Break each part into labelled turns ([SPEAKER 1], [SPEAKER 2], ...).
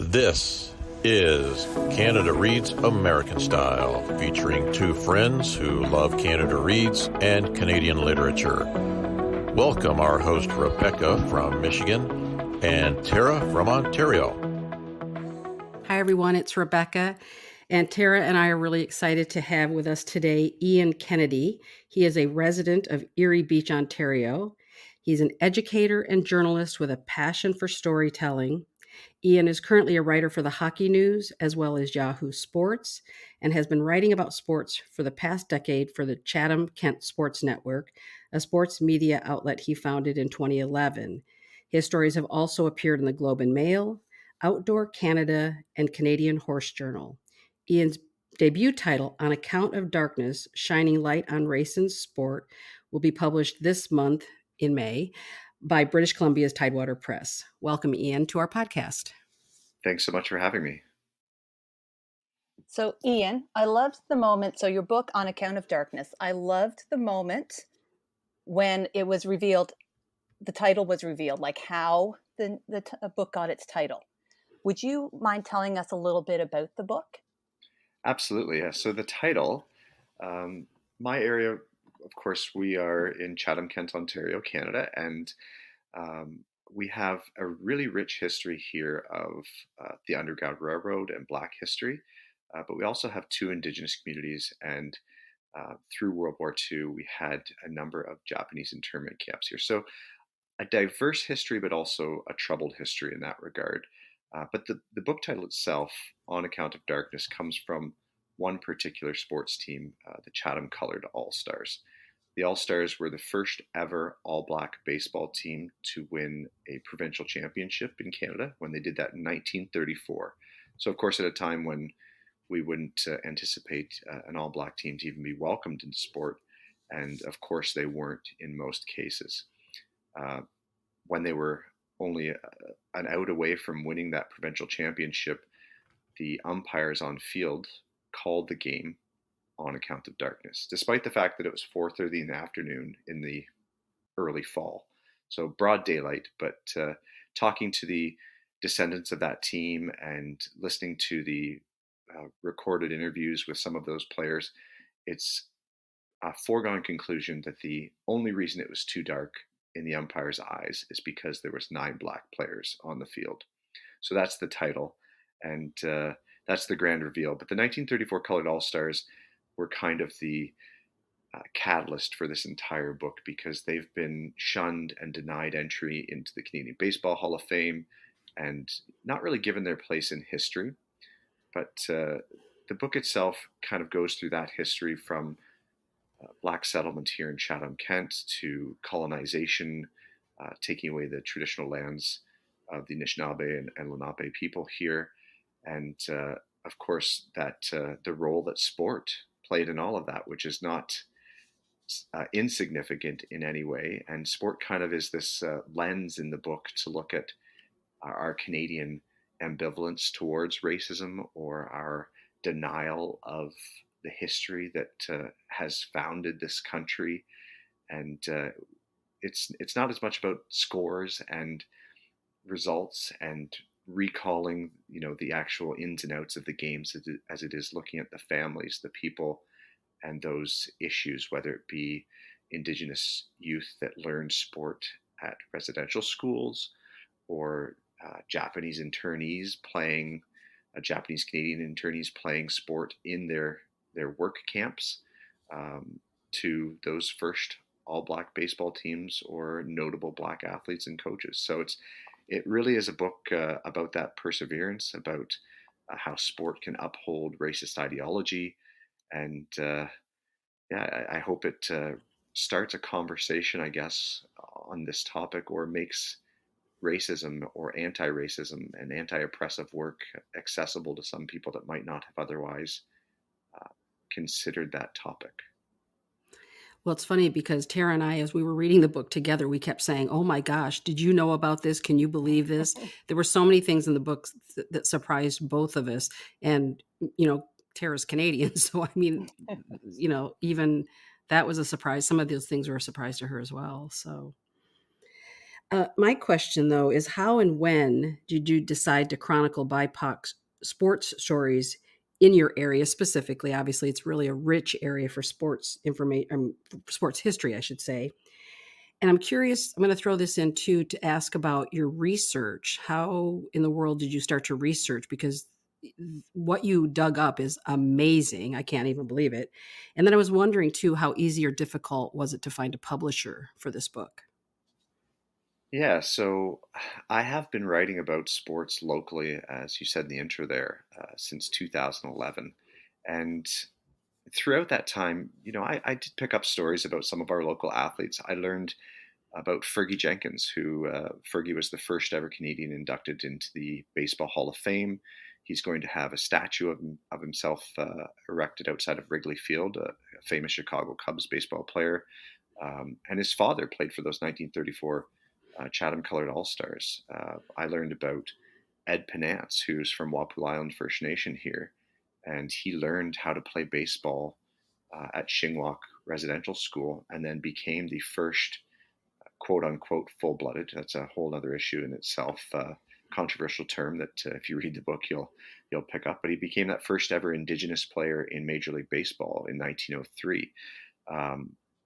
[SPEAKER 1] This is Canada Reads American Style, featuring two friends who love Canada Reads and Canadian literature. Welcome our host Rebecca from Michigan and Tara from Ontario.
[SPEAKER 2] Hi everyone, it's Rebecca. And Tara and I are really excited to have with us today Ian Kennedy. He is a resident of Erie Beach, Ontario. He's an educator and journalist with a passion for storytelling. Ian is currently a writer for the Hockey News as well as Yahoo Sports and has been writing about sports for the past decade for the Chatham-Kent Sports Network, a sports media outlet he founded in 2011. His stories have also appeared in the Globe and Mail, Outdoor Canada, and Canadian Horse Journal. Ian's debut title, On Account of Darkness, Shining Light on Race and Sport, will be published this month in May by British Columbia's Tidewater Press. Welcome, Ian, to our podcast.
[SPEAKER 3] Thanks so much for having me.
[SPEAKER 4] So, Ian, I loved the moment. So, your book, On Account of Darkness, I loved the moment when it was revealed, the title was revealed, like how the book got its title. Would you mind telling us a little bit about the book?
[SPEAKER 3] Absolutely, yeah. So the title, my area, of course, we are in Chatham-Kent, Ontario, Canada, and we have a really rich history here of the Underground Railroad and Black history, but we also have two Indigenous communities, and through World War II, we had a number of Japanese internment camps here. So a diverse history, but also a troubled history in that regard. But the book title itself, On Account of Darkness, comes from one particular sports team, the Chatham Colored All-Stars. The All-Stars were the first ever all-black baseball team to win a provincial championship in Canada when they did that in 1934. So, of course, at a time when we wouldn't anticipate an all-black team to even be welcomed into sport, and of course they weren't in most cases. When they were only an out away from winning that provincial championship, the umpires on field called the game on account of darkness, despite the fact that it was 4:30 in the afternoon in the early fall. So broad daylight, but talking to the descendants of that team and listening to the recorded interviews with some of those players, it's a foregone conclusion that the only reason it was too dark in the umpire's eyes is because there was 9 black players on the field. So that's the title, and that's the grand reveal. But the 1934 Colored All-Stars were kind of the catalyst for this entire book, because they've been shunned and denied entry into the Canadian Baseball Hall of Fame and not really given their place in history. But the book itself kind of goes through that history from black settlement here in Chatham-Kent to colonization, taking away the traditional lands of the Anishinaabe and Lenape people here, and of course that the role that sport played in all of that, which is not insignificant in any way. And sport kind of is this lens in the book to look at our Canadian ambivalence towards racism, or our denial of the history that has founded this country. And it's not as much about scores and results and recalling, the actual ins and outs of the games as it is looking at the families, the people, and those issues, whether it be Indigenous youth that learn sport at residential schools, or Japanese internees playing, Japanese Canadian internees playing sport in their work camps, to those first all-black baseball teams or notable black athletes and coaches. So it really is a book about that perseverance, about how sport can uphold racist ideology, and I hope it starts a conversation, I guess, on this topic, or makes racism or anti-racism and anti-oppressive work accessible to some people that might not have otherwise considered that topic.
[SPEAKER 2] Well, it's funny because Tara and I, as we were reading the book together, we kept saying, oh my gosh, did you know about this? Can you believe this? There were so many things in the book that surprised both of us. And, Tara's Canadian. So, I mean, even that was a surprise. Some of those things were a surprise to her as well. So My question, though, is how and when did you decide to chronicle BIPOC sports stories in your area specifically? Obviously, it's really a rich area for sports information, sports history, I should say. And I'm curious, I'm going to throw this in too to ask about your research. How in the world did you start to research? Because what you dug up is amazing. I can't even believe it. And then I was wondering too, how easy or difficult was it to find a publisher for this book?
[SPEAKER 3] Yeah, so I have been writing about sports locally, as you said in the intro there, since 2011. And throughout that time, I did pick up stories about some of our local athletes. I learned about Fergie Jenkins, who Fergie was the first ever Canadian inducted into the Baseball Hall of Fame. He's going to have a statue of himself erected outside of Wrigley Field, a famous Chicago Cubs baseball player. And his father played for those 1934 Chatham Colored All Stars. I learned about Ed Penance, who's from Wapuu Island First Nation here, and he learned how to play baseball at Shingwalk Residential School and then became the first quote unquote full blooded. That's a whole other issue in itself. Controversial term that if you read the book you'll pick up. But he became that first ever Indigenous player in Major League Baseball in 1903.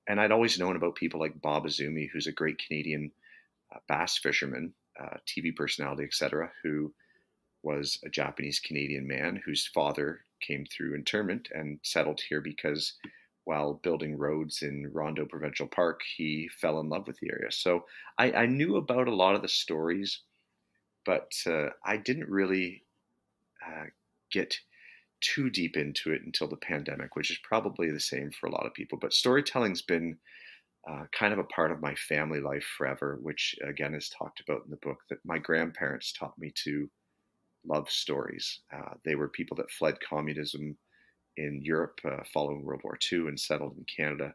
[SPEAKER 3] And I'd always known about people like Bob Azumi, who's a great Canadian bass fisherman, TV personality, etc., who was a Japanese Canadian man whose father came through internment and settled here because while building roads in Rondo Provincial Park, he fell in love with the area. So I knew about a lot of the stories, but I didn't really get too deep into it until the pandemic, which is probably the same for a lot of people. But storytelling's been kind of a part of my family life forever, which again is talked about in the book, that my grandparents taught me to love stories. They were people that fled communism in Europe following World War II and settled in Canada.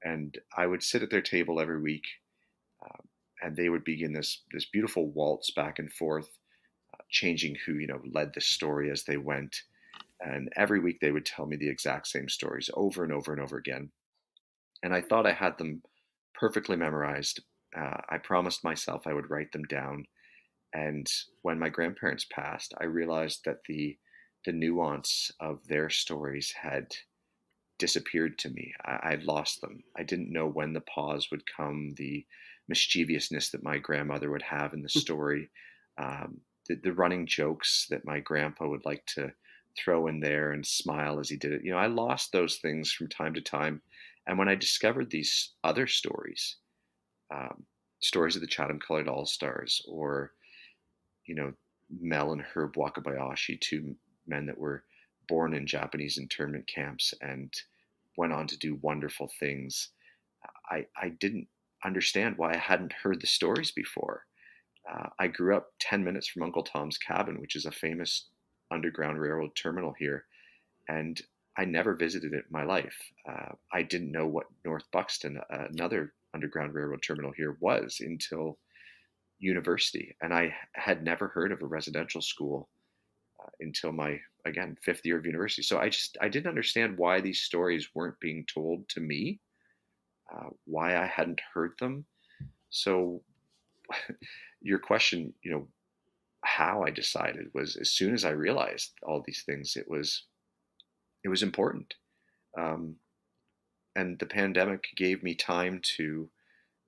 [SPEAKER 3] And I would sit at their table every week, and they would begin this beautiful waltz back and forth, changing who led the story as they went. And every week they would tell me the exact same stories over and over and over again. And I thought I had them perfectly memorized. I promised myself I would write them down. And when my grandparents passed, I realized that the nuance of their stories had disappeared to me. I'd lost them. I didn't know when the pause would come, the mischievousness that my grandmother would have in the story, the running jokes that my grandpa would like to throw in there and smile as he did it. I lost those things from time to time. And when I discovered these other stories, um, stories of the Chatham Colored All Stars, or Mel and Herb Wakabayashi, two men that were born in Japanese internment camps and went on to do wonderful things. I didn't understand why I hadn't heard the stories before. I grew up 10 minutes from Uncle Tom's Cabin, which is a famous Underground Railroad terminal here, and I never visited it in my life. I didn't know what North Buxton, another Underground Railroad terminal here, was until university, and I had never heard of a residential school until my again fifth year of university. So I didn't understand why these stories weren't being told to me, why I hadn't heard them. So your question, how I decided was as soon as I realized all these things, it was important. Um, and the pandemic gave me time to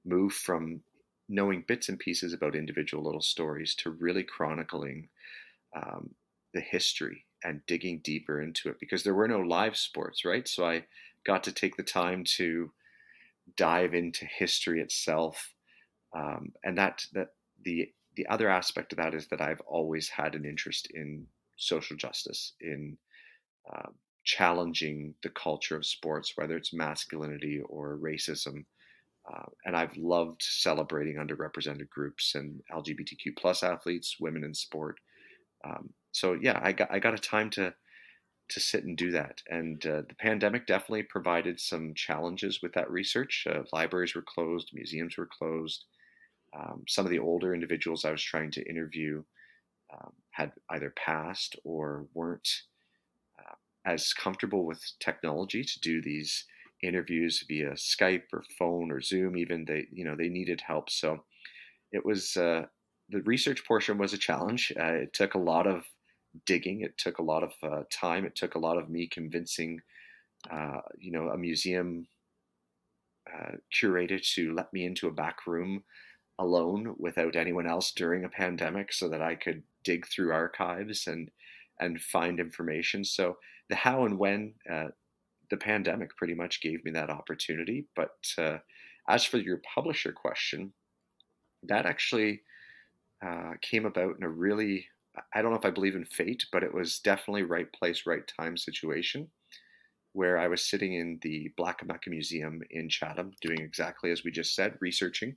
[SPEAKER 3] move from knowing bits and pieces about individual little stories to really chronicling um, the history and digging deeper into it, because there were no live sports, right? So I got to take the time to dive into history itself, and that the other aspect of that is that I've always had an interest in social justice, in um, challenging the culture of sports, whether it's masculinity or racism. And I've loved celebrating underrepresented groups and LGBTQ plus athletes, women in sport. So yeah, I got a time to sit and do that. And the pandemic definitely provided some challenges with that research. Libraries were closed, museums were closed. Some of the older individuals I was trying to interview had either passed or weren't as comfortable with technology to do these interviews via Skype or phone or Zoom. Even they needed help. So it was the research portion was a challenge. It took a lot of digging. It took a lot of time. It took a lot of me convincing, a museum curator to let me into a back room alone without anyone else during a pandemic, so that I could dig through archives and find information. So the how and when, the pandemic pretty much gave me that opportunity. But as for your publisher question, that actually came about in a really, I don't know if I believe in fate, but it was definitely right place, right time situation, where I was sitting in the Black America Museum in Chatham doing exactly as we just said, researching.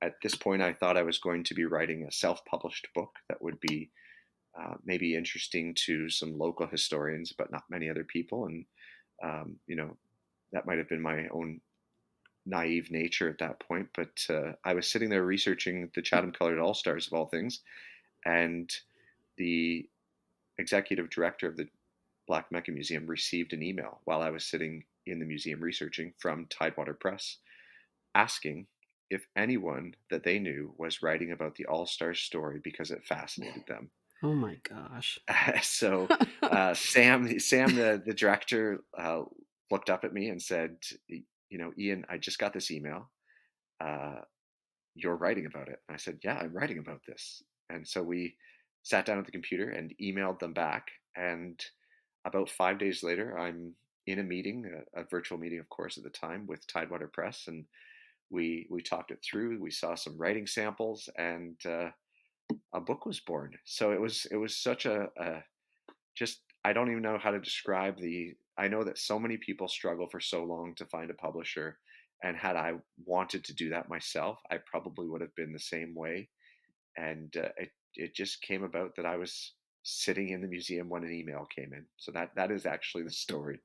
[SPEAKER 3] At this point, I thought I was going to be writing a self-published book that would be maybe interesting to some local historians, but not many other people. And, that might have been my own naive nature at that point. But I was sitting there researching the Chatham Colored All Stars of all things. And the executive director of the Black Mecca Museum received an email while I was sitting in the museum researching from Tidewater Press, asking if anyone that they knew was writing about the All Stars story because it fascinated them.
[SPEAKER 2] Oh my gosh.
[SPEAKER 3] So Sam, the director, looked up at me and said, Ian, I just got this email. You're writing about it. And I said, yeah, I'm writing about this. And so we sat down at the computer and emailed them back. And about 5 days later, I'm in a meeting, a virtual meeting, of course, at the time, with Tidewater Press. And we talked it through. We saw some writing samples, and a book was born. So it was such a just, I don't even know how to describe I know that so many people struggle for so long to find a publisher. And had I wanted to do that myself, I probably would have been the same way. And it just came about that I was sitting in the museum when an email came in. So that is actually the story.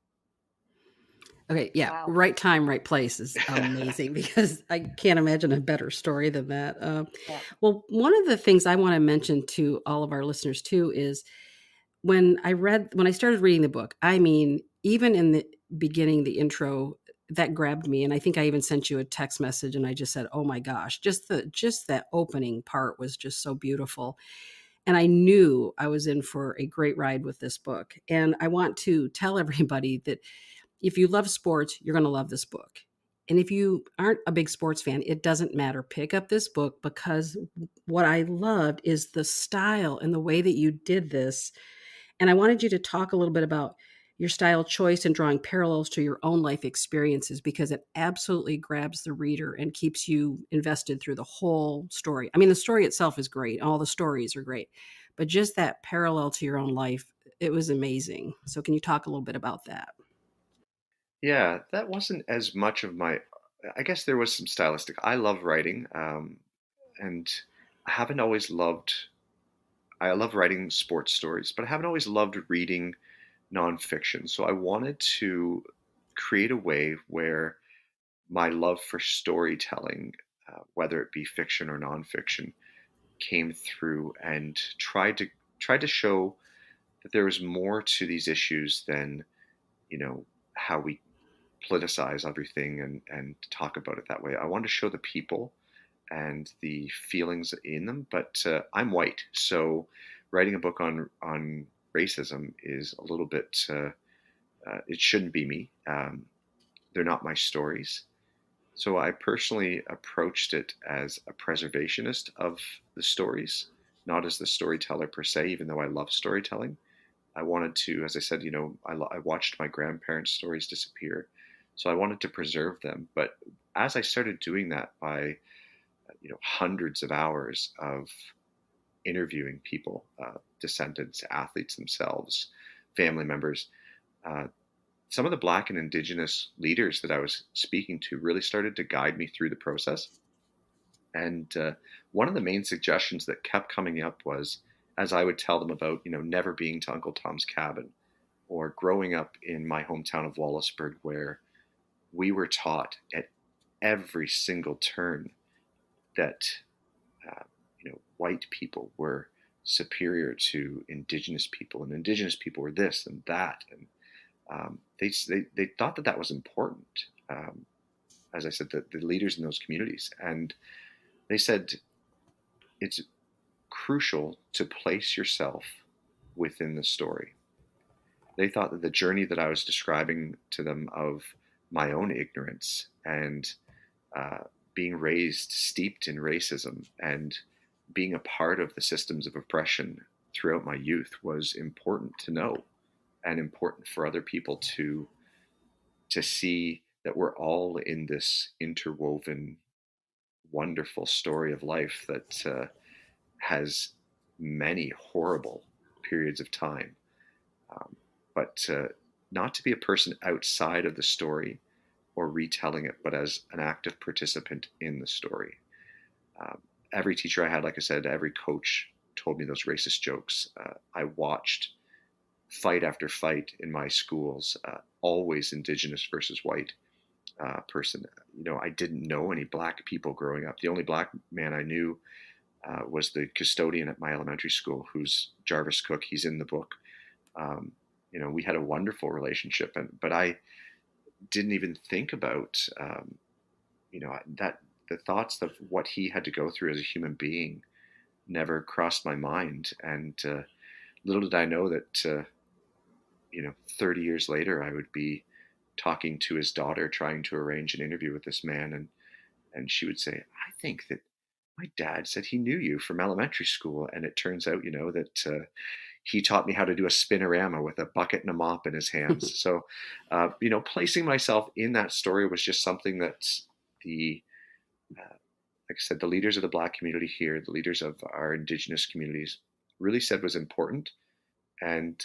[SPEAKER 2] Okay, yeah,
[SPEAKER 4] Wow.
[SPEAKER 2] right time, right place is amazing because I can't imagine a better story than that.
[SPEAKER 4] Yeah.
[SPEAKER 2] Well, one of the things I want to mention to all of our listeners too is when I started reading the book, I mean, even in the beginning, the intro, that grabbed me. And I think I even sent you a text message and I just said, oh my gosh, just that opening part was just so beautiful. And I knew I was in for a great ride with this book. And I want to tell everybody that if you love sports, you're going to love this book. And if you aren't a big sports fan, it doesn't matter. Pick up this book, because what I loved is the style and the way that you did this. And I wanted you to talk a little bit about your style choice and drawing parallels to your own life experiences, because it absolutely grabs the reader and keeps you invested through the whole story. I mean, the story itself is great. All the stories are great, but just that parallel to your own life, it was amazing. So can you talk a little bit about that?
[SPEAKER 3] Yeah, that wasn't as much of my. I guess there was some stylistic. I love writing, and I haven't always loved. I love writing sports stories, but I haven't always loved reading nonfiction. So I wanted to create a way where my love for storytelling, whether it be fiction or nonfiction, came through, and tried to show that there was more to these issues than, how we politicize everything and talk about it that way. I wanted to show the people and the feelings in them. But I'm white, so writing a book on racism is a little bit. It shouldn't be me. They're not my stories. So I personally approached it as a preservationist of the stories, not as the storyteller per se. Even though I love storytelling, I wanted to, as I said, I watched my grandparents' stories disappear, so I wanted to preserve them. But as I started doing that by hundreds of hours of interviewing people, descendants, athletes themselves, family members. Some of the Black and Indigenous leaders that I was speaking to really started to guide me through the process. And one of the main suggestions that kept coming up was, as I would tell them about, never being to Uncle Tom's Cabin, or growing up in my hometown of Wallaceburg, where we were taught at every single turn that uh, white people were superior to indigenous people, and indigenous people were this and that, and they thought that was important. As I said, the leaders in those communities, and they said, it's crucial to place yourself within the story. They thought that the journey that I was describing to them of my own ignorance and uh, being raised steeped in racism and being a part of the systems of oppression throughout my youth was important to know, and important for other people to see that we're all in this interwoven, wonderful story of life that has many horrible periods of time. Um, but not to be a person outside of the story or retelling it, but as an active participant in the story. Um, every teacher I had, like I said, every coach told me those racist jokes. I watched fight after fight in my schools, always Indigenous versus white person. I didn't know any black people growing up. The only black man I knew was the custodian at my elementary school, who's Jarvis Cook. He's in the book. Um, we had a wonderful relationship, but I didn't even think about, that the thoughts of what he had to go through as a human being never crossed my mind. And little did I know that, 30 years later, I would be talking to his daughter, trying to arrange an interview with this man. And she would say, I think that my dad said he knew you from elementary school. And it turns out, that he taught me how to do a spinorama with a bucket and a mop in his hands. So, placing myself in that story was just something that like I said, the leaders of the Black community here, the leaders of our Indigenous communities really said was important. And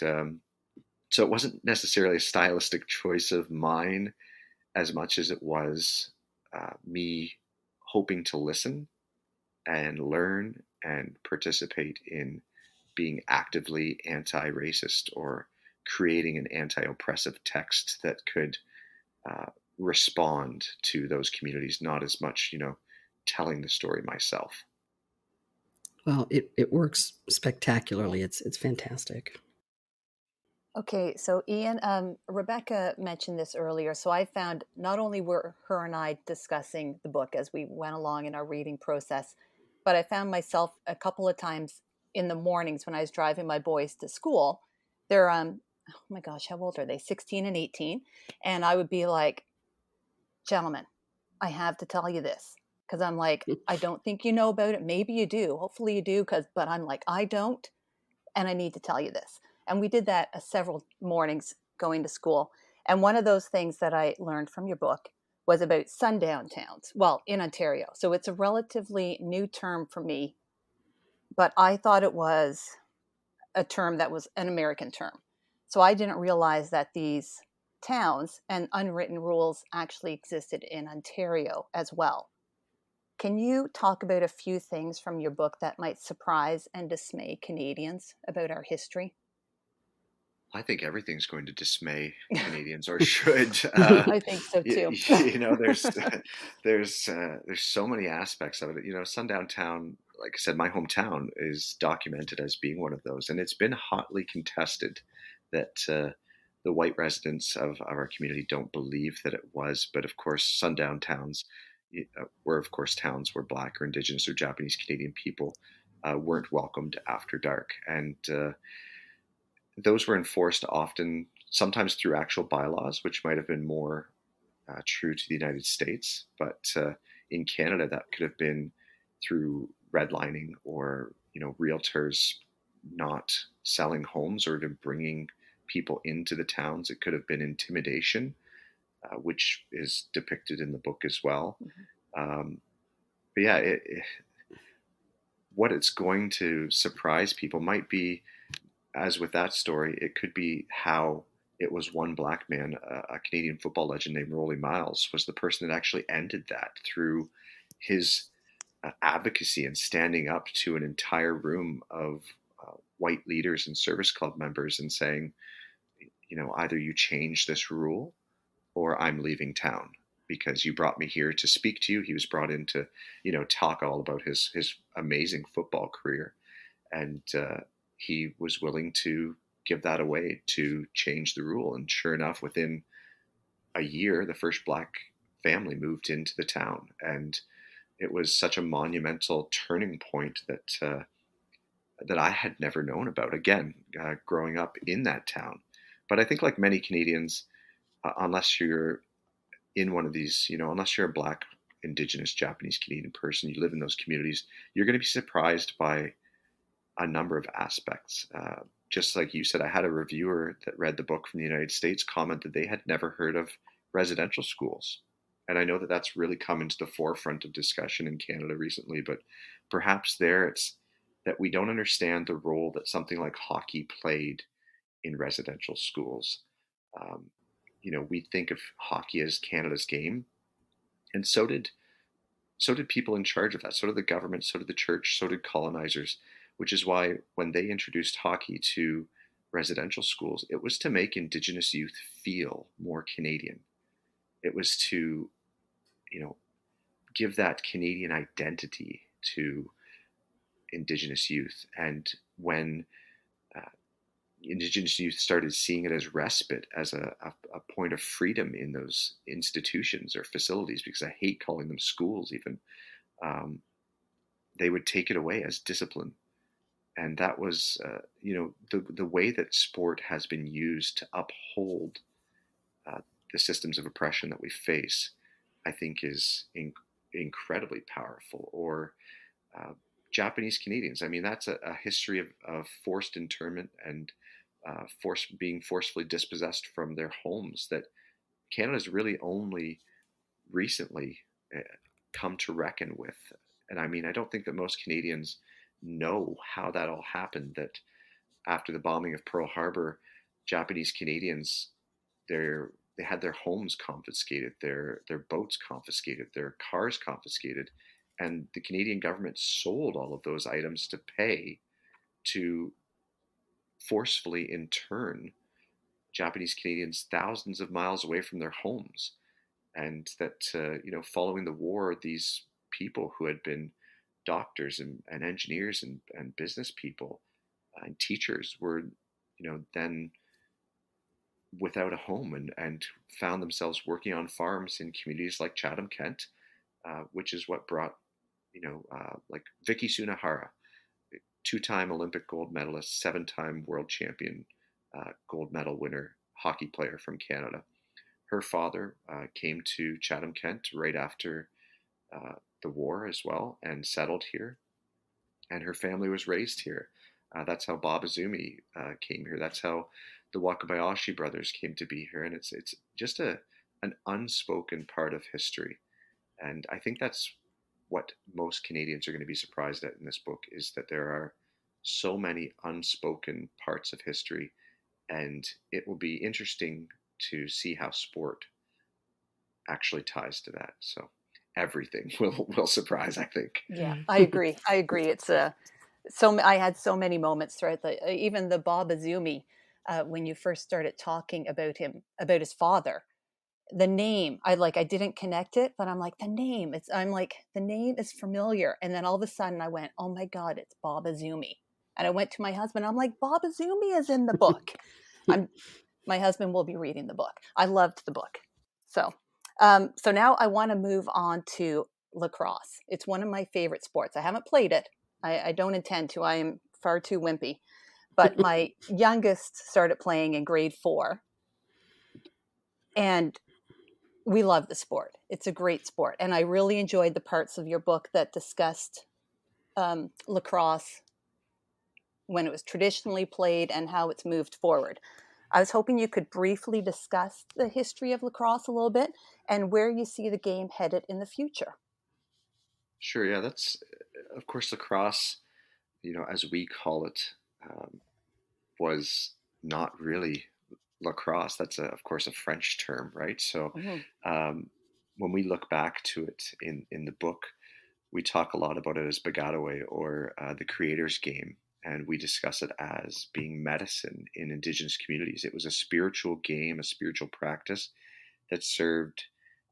[SPEAKER 3] so it wasn't necessarily a stylistic choice of mine as much as it was me hoping to listen and learn and participate in being actively anti-racist or creating an anti-oppressive text that could uh, respond to those communities, not as much, telling the story myself.
[SPEAKER 2] Well, it works spectacularly. It's fantastic.
[SPEAKER 4] Okay, so Ian, Rebecca mentioned this earlier. So I found not only were her and I discussing the book as we went along in our reading process, but I found myself a couple of times in the mornings when I was driving my boys to school. They're, oh my gosh, how old are they? 16 and 18. And I would be like, gentlemen, I have to tell you this. Because I'm like, I don't think you know about it. Maybe you do. Hopefully you do. But I'm like, I don't. And I need to tell you this. And we did that several mornings going to school. And one of those things that I learned from your book was about sundown towns, well, in Ontario. So it's a relatively new term for me, but I thought it was a term that was an American term. So I didn't realize that these towns and unwritten rules actually existed in Ontario as well. Can you talk about a few things from your book that might surprise and dismay Canadians about our history?
[SPEAKER 3] I think everything's going to dismay Canadians, or should.
[SPEAKER 4] I think so too.
[SPEAKER 3] There's so many aspects of it. Sundown Town, like I said, my hometown is documented as being one of those, and it's been hotly contested that the white residents of our community don't believe that it was. But of course, sundown towns were, of course, towns where Black or Indigenous or Japanese Canadian people weren't welcomed after dark, and those were enforced often, sometimes through actual bylaws, which might have been more true to the United States. But in Canada, that could have been through redlining or, realtors not selling homes or even bringing people into the towns. It could have been intimidation, which is depicted in the book as well. But yeah, what it's going to surprise people might be, as with that story, it could be how it was one Black man, a Canadian football legend named Rollie Miles, was the person that actually ended that through his advocacy and standing up to an entire room of white leaders and service club members and saying, either you change this rule or I'm leaving town, because you brought me here to speak to you. He was brought in to, talk all about his amazing football career. And he was willing to give that away to change the rule. And sure enough, within a year, the first Black family moved into the town. And it was such a monumental turning point that I had never known about, again, growing up in that town. But I think, like many Canadians, unless you're in one of these, unless you're a Black, Indigenous, Japanese, Canadian person, you live in those communities, you're going to be surprised by a number of aspects. Just like you said, I had a reviewer that read the book from the United States commented they had never heard of residential schools. And I know that that's really come into the forefront of discussion in Canada recently, but perhaps there it's that we don't understand the role that something like hockey played in residential schools. Um, we think of hockey as Canada's game, and so did people in charge of that. So did the government, so did the church, so did colonizers, which is why when they introduced hockey to residential schools, it was to make Indigenous youth feel more Canadian. It was to, give that Canadian identity to Indigenous youth. And when uh, Indigenous youth started seeing it as respite, as a point of freedom in those institutions or facilities, because I hate calling them schools even, um, they would take it away as discipline. And that was, the way that sport has been used to uphold uh, the systems of oppression that we face, I think is incredibly powerful. Or uh, Japanese Canadians. I mean, that's a history of forced internment and being forcefully dispossessed from their homes that Canada's really only recently uh, come to reckon with. And I mean, I don't think that most Canadians know how that all happened. That after the bombing of Pearl Harbor, Japanese Canadians, they had their homes confiscated, their boats confiscated, their cars confiscated, and the Canadian government sold all of those items to pay to forcefully intern Japanese Canadians thousands of miles away from their homes. And that, following the war, these people who had been doctors and engineers and business people and teachers were, then without a home and found themselves working on farms in communities like Chatham-Kent, which is what brought, like Vicky Sunahara, two-time Olympic gold medalist, seven-time world champion, gold medal winner, hockey player from Canada. Her father came to Chatham-Kent right after the war as well and settled here. And her family was raised here. That's how Bob Azumi came here. That's how the Wakabayashi brothers came to be here. And it's just an unspoken part of history. And I think that's what most Canadians are going to be surprised at in this book, is that there are so many unspoken parts of history. And it will be interesting to see how sport actually ties to that. So everything will surprise, I think.
[SPEAKER 4] Yeah, I agree. I agree. It's I had so many moments throughout even the Bob Azumi, when you first started talking about him, about his father, the name, I didn't connect it, but I'm like, the name is familiar. And then all of a sudden I went, oh my God, it's Bob Azumi. And I went to my husband. I'm like, Bob Azumi is in the book. My husband will be reading the book. I loved the book. So now I want to move on to lacrosse. It's one of my favorite sports. I haven't played it. I don't intend to. I am far too wimpy. But my youngest started playing in grade 4. And we love the sport. It's a great sport. And I really enjoyed the parts of your book that discussed lacrosse when it was traditionally played and how it's moved forward. I was hoping you could briefly discuss the history of lacrosse a little bit and where you see the game headed in the future.
[SPEAKER 3] Sure, yeah, that's, of course, lacrosse, as we call it, was not really lacrosse. That's, of course, a French term, right? So when we look back to it in the book, we talk a lot about it as Bagataway, or the creator's game. And we discuss it as being medicine in Indigenous communities. It was a spiritual game, a spiritual practice that served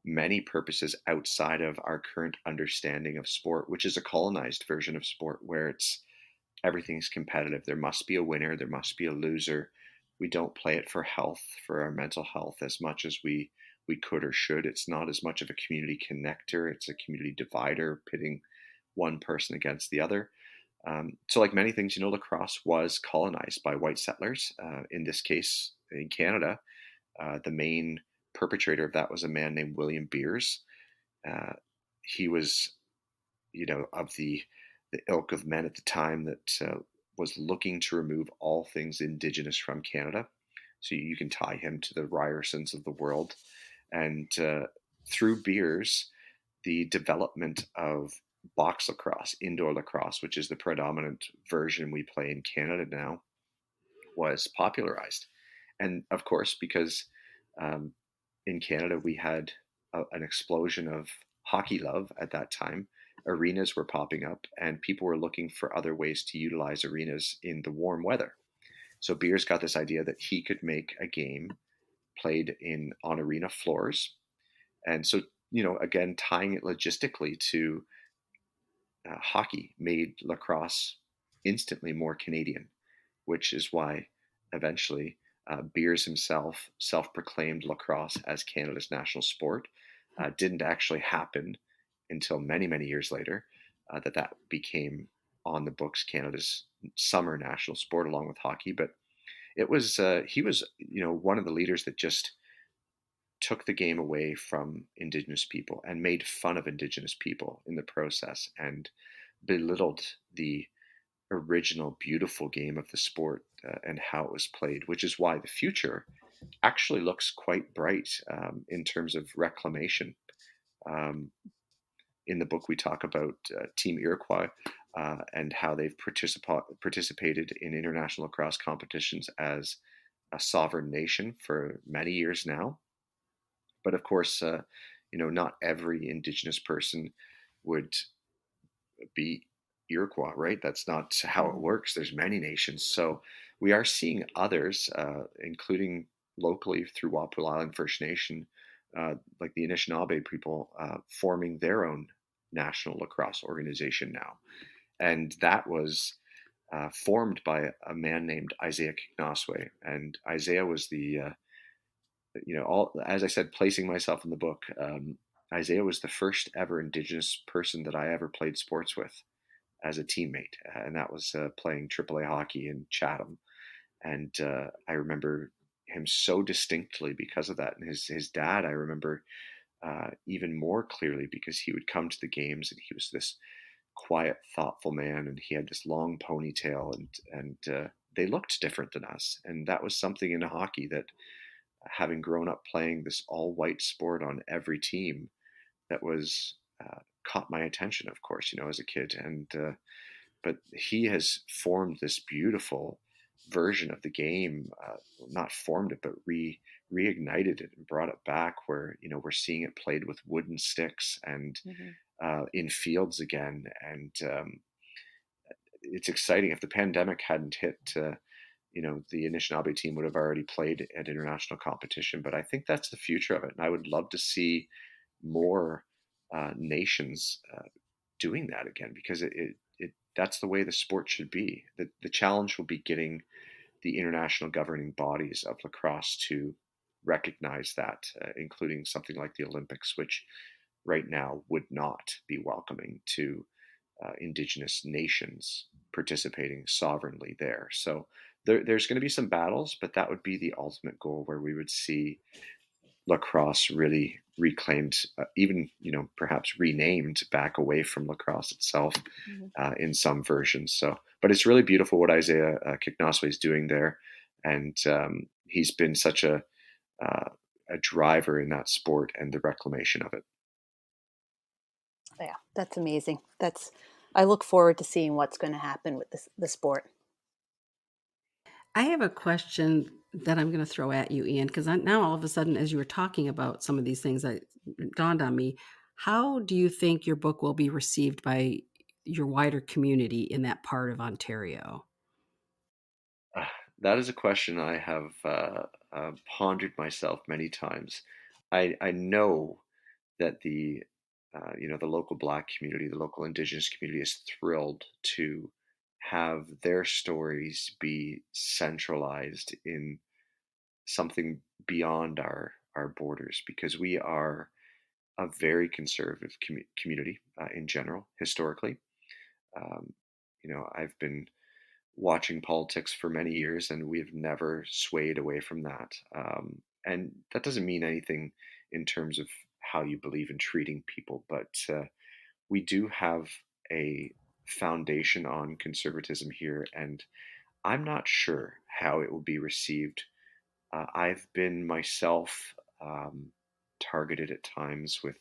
[SPEAKER 3] many purposes outside of our current understanding of sport, which is a colonized version of sport where everything's competitive. There must be a winner, there must be a loser. We don't play it for health, for our mental health, as much as we we could or should. It's not as much of a community connector. It's a community divider, pitting one person against the other. So like many things, lacrosse was colonized by white settlers. In this case, in Canada, the main perpetrator of that was a man named William Beers. He was, of the ilk of men at the time that was looking to remove all things Indigenous from Canada. So you can tie him to the Ryersons of the world. And through Beers, the development of box lacrosse, indoor lacrosse, which is the predominant version we play in Canada now, was popularized. And of course, because in Canada we had an explosion of hockey love at that time, arenas were popping up and people were looking for other ways to utilize arenas in the warm weather. So Beers got this idea that he could make a game played on arena floors. And so, again, tying it logistically to hockey made lacrosse instantly more Canadian, which is why eventually Beers himself self-proclaimed lacrosse as Canada's national sport. Didn't actually happen until many, many years later that became on the books Canada's summer national sport along with hockey. But it was he was one of the leaders that just took the game away from Indigenous people and made fun of Indigenous people in the process and belittled the original beautiful game of the sport and how it was played, which is why the future actually looks quite bright in terms of reclamation. Um, in the book, we talk about Team Iroquois and how they've participated in international lacrosse competitions as a sovereign nation for many years now. But of course, not every Indigenous person would be Iroquois, right? That's not how it works. There's many nations. So we are seeing others, including locally through Walpole Island First Nation, like the Anishinaabe people, forming their own national lacrosse organization now. And that was formed by a man named Isaiah Kiknoswe. And Isaiah was as I said, placing myself in the book, Isaiah was the first ever Indigenous person that I ever played sports with as a teammate, and that was playing AAA hockey in Chatham. And I remember him so distinctly because of that. And his dad, I remember even more clearly because he would come to the games and he was this quiet, thoughtful man, and he had this long ponytail, and they looked different than us. And that was something in hockey that, having grown up playing this all-white sport on every team, that was caught my attention, of course, as a kid. And but he has formed this beautiful version of the game, not formed it, but reignited it and brought it back where, we're seeing it played with wooden sticks and in fields again. And it's exciting. If the pandemic hadn't hit, the Anishinaabe team would have already played at international competition. But I think that's the future of it. And I would love to see more nations doing that again, because that's the way the sport should be. The challenge will be getting the international governing bodies of lacrosse to recognize that, including something like the Olympics, which right now would not be welcoming to Indigenous nations participating sovereignly there. So there's going to be some battles, but that would be the ultimate goal, where we would see lacrosse really reclaimed, even perhaps renamed back away from lacrosse itself in some versions. So, but it's really beautiful what Isaiah Kiknoswe is doing there, and he's been such a driver in that sport and the reclamation of it.
[SPEAKER 4] Yeah, that's amazing. I look forward to seeing what's going to happen with the sport.
[SPEAKER 2] I have a question that I'm going to throw at you, Ian, because now all of a sudden, as you were talking about some of these things, that dawned on me. How do you think your book will be received by your wider community in that part of Ontario?
[SPEAKER 3] That is a question I have pondered myself many times. I know that the local Black community, the local Indigenous community, is thrilled to have their stories be centralized in something beyond our borders, because we are a very conservative community in general, historically. Um, I've been watching politics for many years, and we've never swayed away from that. And that doesn't mean anything in terms of how you believe in treating people, but we do have a foundation on conservatism here, and I'm not sure how it will be received. I've been myself targeted at times with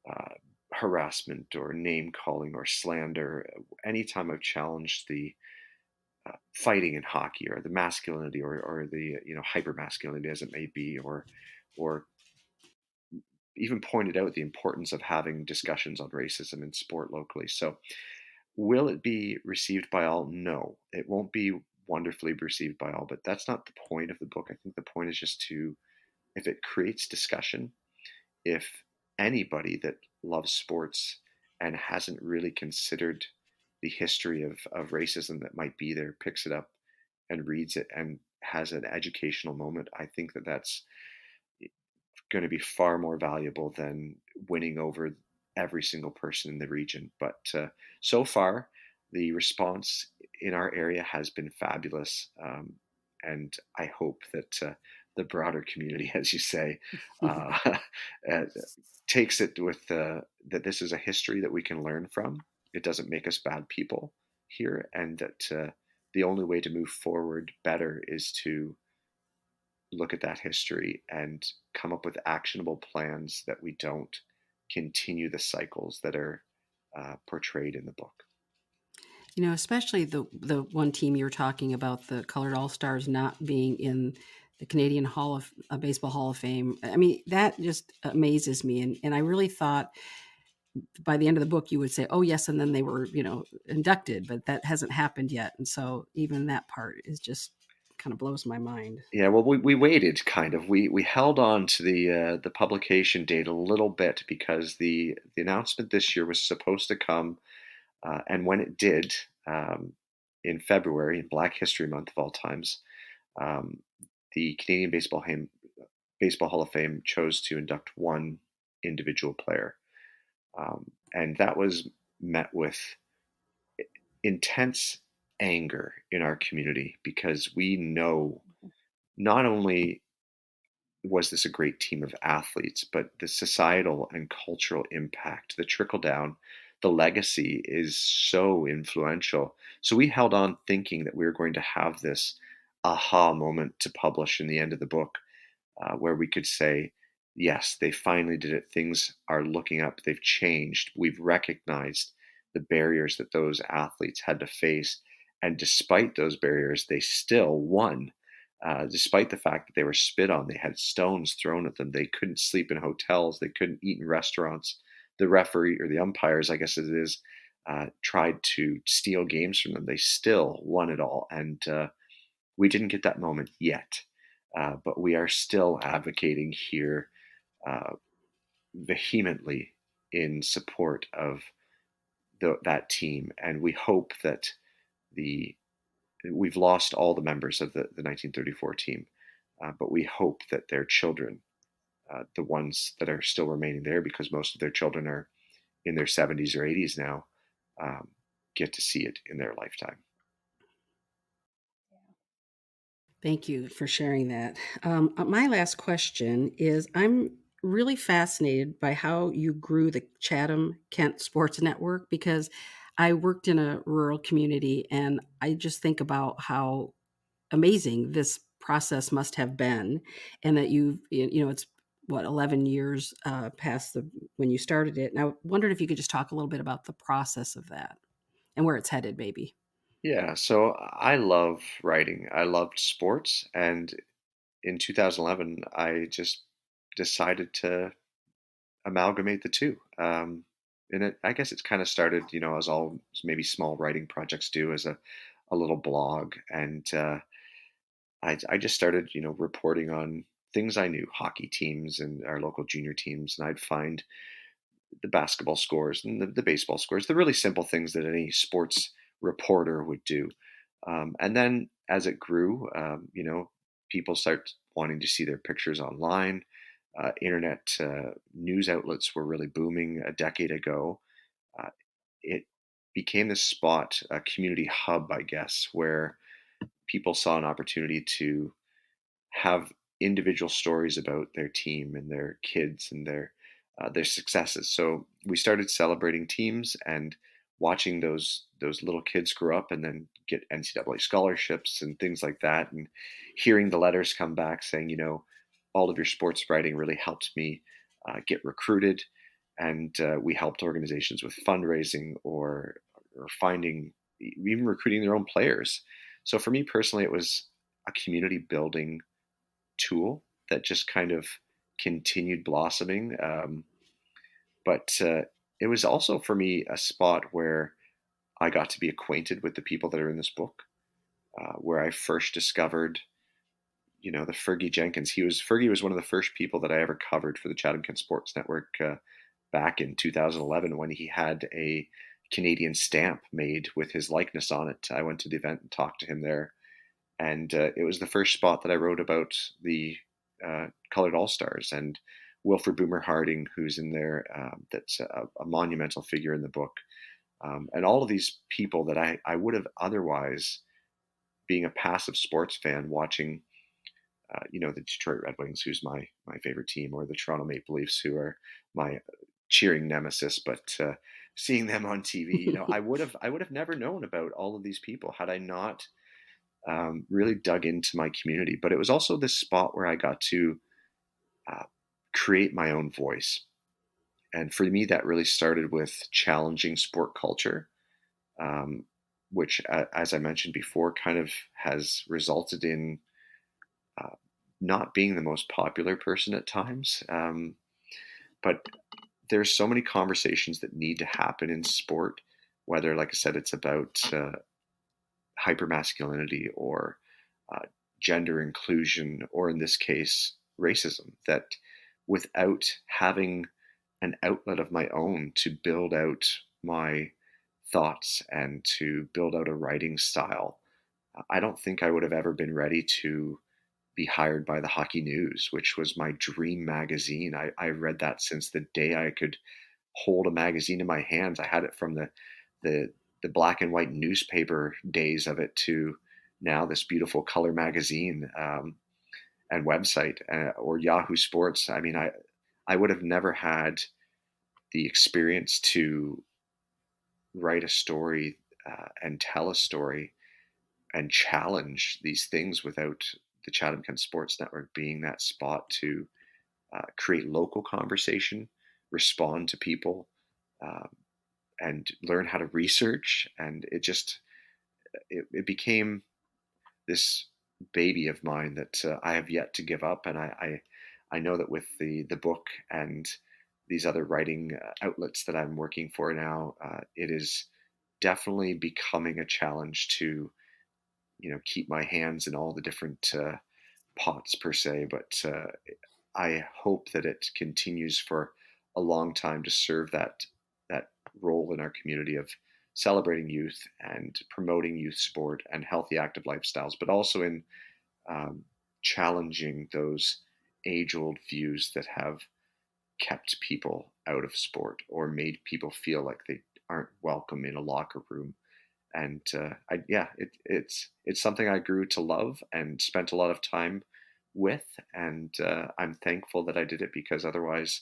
[SPEAKER 3] uh, harassment or name calling or slander anytime I've challenged the fighting in hockey, or the masculinity, or the hyper masculinity as it may be, or even pointed out the importance of having discussions on racism in sport locally. So will it be received by all? No, it won't be wonderfully received by all, but that's not the point of the book. I think the point is just to, if it creates discussion, if anybody that loves sports and hasn't really considered the history of racism that might be there picks it up and reads it and has an educational moment, I think that that's going to be far more valuable than winning over every single person in the region. But so far, the response in our area has been fabulous. And I hope that the broader community, as you say, uh, uh, takes it with that this is a history that we can learn from. It doesn't make us bad people here, and that the only way to move forward better is to look at that history and come up with actionable plans that we don't continue the cycles that are portrayed in the book.
[SPEAKER 2] Especially the one team you were talking about, the Colored All Stars not being in the Canadian Baseball Hall of Fame. I mean, that just amazes me. And I really thought by the end of the book you would say, "Oh yes," and then they were, inducted, but that hasn't happened yet. And so even that part is just kind of blows my mind.
[SPEAKER 3] Yeah, well, we waited kind of. We held on to the publication date a little bit because the announcement this year was supposed to come, and when it did, in February, Black History Month of all times, um, the Canadian Baseball Hall of Fame chose to induct one individual player, and that was met with intense anger in our community because we know not only was this a great team of athletes, but the societal and cultural impact, the trickle down, the legacy is so influential. So we held on thinking that we were going to have this aha moment to publish in the end of the book, where we could say, yes, they finally did it. Things are looking up. They've changed. We've recognized the barriers that those athletes had to face. And despite those barriers, they still won. Despite the fact that they were spit on, they had stones thrown at them. They couldn't sleep in hotels. They couldn't eat in restaurants. The referee, or the umpires, I guess it is, tried to steal games from them. They still won it all. And we didn't get that moment yet. But we are still advocating here vehemently in support of that team, and we hope that we've lost all the members of the 1934 team, but we hope that their children, the ones that are still remaining there, because most of their children are in their 70s or 80s now, get to see it in their lifetime.
[SPEAKER 2] Thank you for sharing that. My last question is, I'm really fascinated by how you grew the Chatham-Kent Sports Network, because I worked in a rural community, and I just think about how amazing this process must have been, and that it's what, 11 years past when you started it. And I wondered if you could just talk a little bit about the process of that and where it's headed, maybe.
[SPEAKER 3] Yeah, so I love writing. I loved sports, and in 2011, I just decided to amalgamate the two. And I guess it's kind of started, as all maybe small writing projects do, as a little blog. And I just started, reporting on things I knew, hockey teams and our local junior teams. And I'd find the basketball scores and the baseball scores, the really simple things that any sports reporter would do. And then as it grew, people start wanting to see their pictures online. Internet news outlets were really booming a decade ago. Uh, it became this spot, a community hub, I guess, where people saw an opportunity to have individual stories about their team and their kids and their successes. So we started celebrating teams and watching those little kids grow up and then get NCAA scholarships and things like that, and hearing the letters come back saying, all of your sports writing really helped me get recruited, and we helped organizations with fundraising or finding, even recruiting their own players. So for me personally, it was a community building tool that just kind of continued blossoming. But it was also for me a spot where I got to be acquainted with the people that are in this book, where I first discovered, the Fergie Jenkins. Fergie was one of the first people that I ever covered for the Chatham-Kent Sports Network back in 2011 when he had a Canadian stamp made with his likeness on it. I went to the event and talked to him there. And it was the first spot that I wrote about the Colored All-Stars and Wilfred Boomer Harding, who's in there. That's a monumental figure in the book. And all of these people that I would have otherwise, being a passive sports fan, watching, the Detroit Red Wings, who's my favorite team, or the Toronto Maple Leafs, who are my cheering nemesis. But seeing them on TV, I would have never known about all of these people had I not really dug into my community. But it was also this spot where I got to create my own voice. And for me, that really started with challenging sport culture, which, as I mentioned before, kind of has resulted in not being the most popular person at times. But there's so many conversations that need to happen in sport, whether, like I said, it's about hypermasculinity or gender inclusion, or in this case, racism, that without having an outlet of my own to build out my thoughts and to build out a writing style, I don't think I would have ever been ready to be hired by the Hockey News, which was my dream magazine. I read that since the day I could hold a magazine in my hands. I had it from the black and white newspaper days of it to now this beautiful color magazine and website, or Yahoo Sports. I mean, I would have never had the experience to write a story and tell a story and challenge these things without the Chatham-Kent Sports Network being that spot to create local conversation, respond to people, and learn how to research. And it became this baby of mine that I have yet to give up. And I know that with the book and these other writing outlets that I'm working for now, it is definitely becoming a challenge to, keep my hands in all the different pots per se. But I hope that it continues for a long time to serve that role in our community of celebrating youth and promoting youth sport and healthy active lifestyles, but also in challenging those age-old views that have kept people out of sport or made people feel like they aren't welcome in a locker room. And it's something I grew to love and spent a lot of time with, and I'm thankful that I did it, because otherwise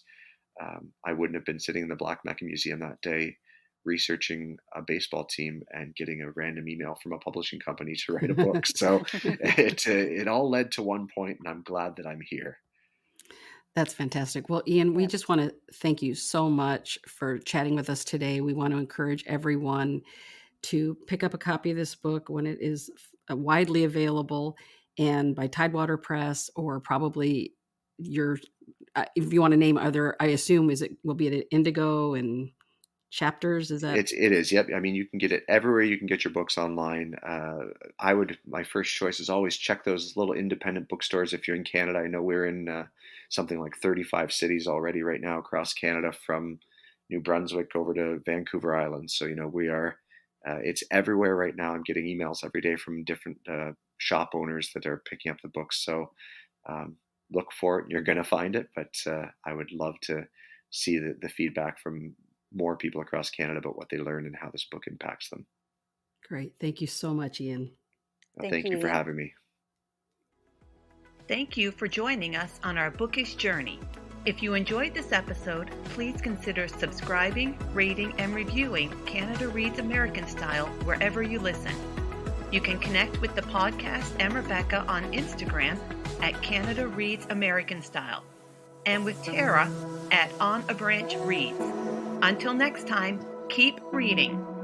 [SPEAKER 3] I wouldn't have been sitting in the Black Mecca Museum that day researching a baseball team and getting a random email from a publishing company to write a book. So it all led to one point, and I'm glad that I'm here.
[SPEAKER 2] That's fantastic. Well, Ian, we just want to thank you so much for chatting with us today. We want to encourage everyone to pick up a copy of this book when it is widely available, and by Tidewater Press, or probably if you want to name other, I assume will be at Indigo and Chapters. Is that?
[SPEAKER 3] It is. Yep. I mean, you can get it everywhere you can get your books online. My first choice is always check those little independent bookstores if you're in Canada. I know we're in something like 35 cities already right now across Canada, from New Brunswick over to Vancouver Island. So, we are, it's everywhere right now. I'm getting emails every day from different shop owners that are picking up the books. So Look for it. You're going to find it, but I would love to see the feedback from more people across Canada about what they learned and how this book impacts them.
[SPEAKER 2] Great. Thank you so much, Ian.
[SPEAKER 3] Thank you for
[SPEAKER 4] Ian.
[SPEAKER 3] having me.
[SPEAKER 5] Thank you for joining us on our bookish journey. If you enjoyed this episode, please consider subscribing, rating, and reviewing Canada Reads American Style wherever you listen. You can connect with the podcast and Rebecca on Instagram at Canada Reads American Style, and with Tara at On a Branch Reads. Until next time, keep reading.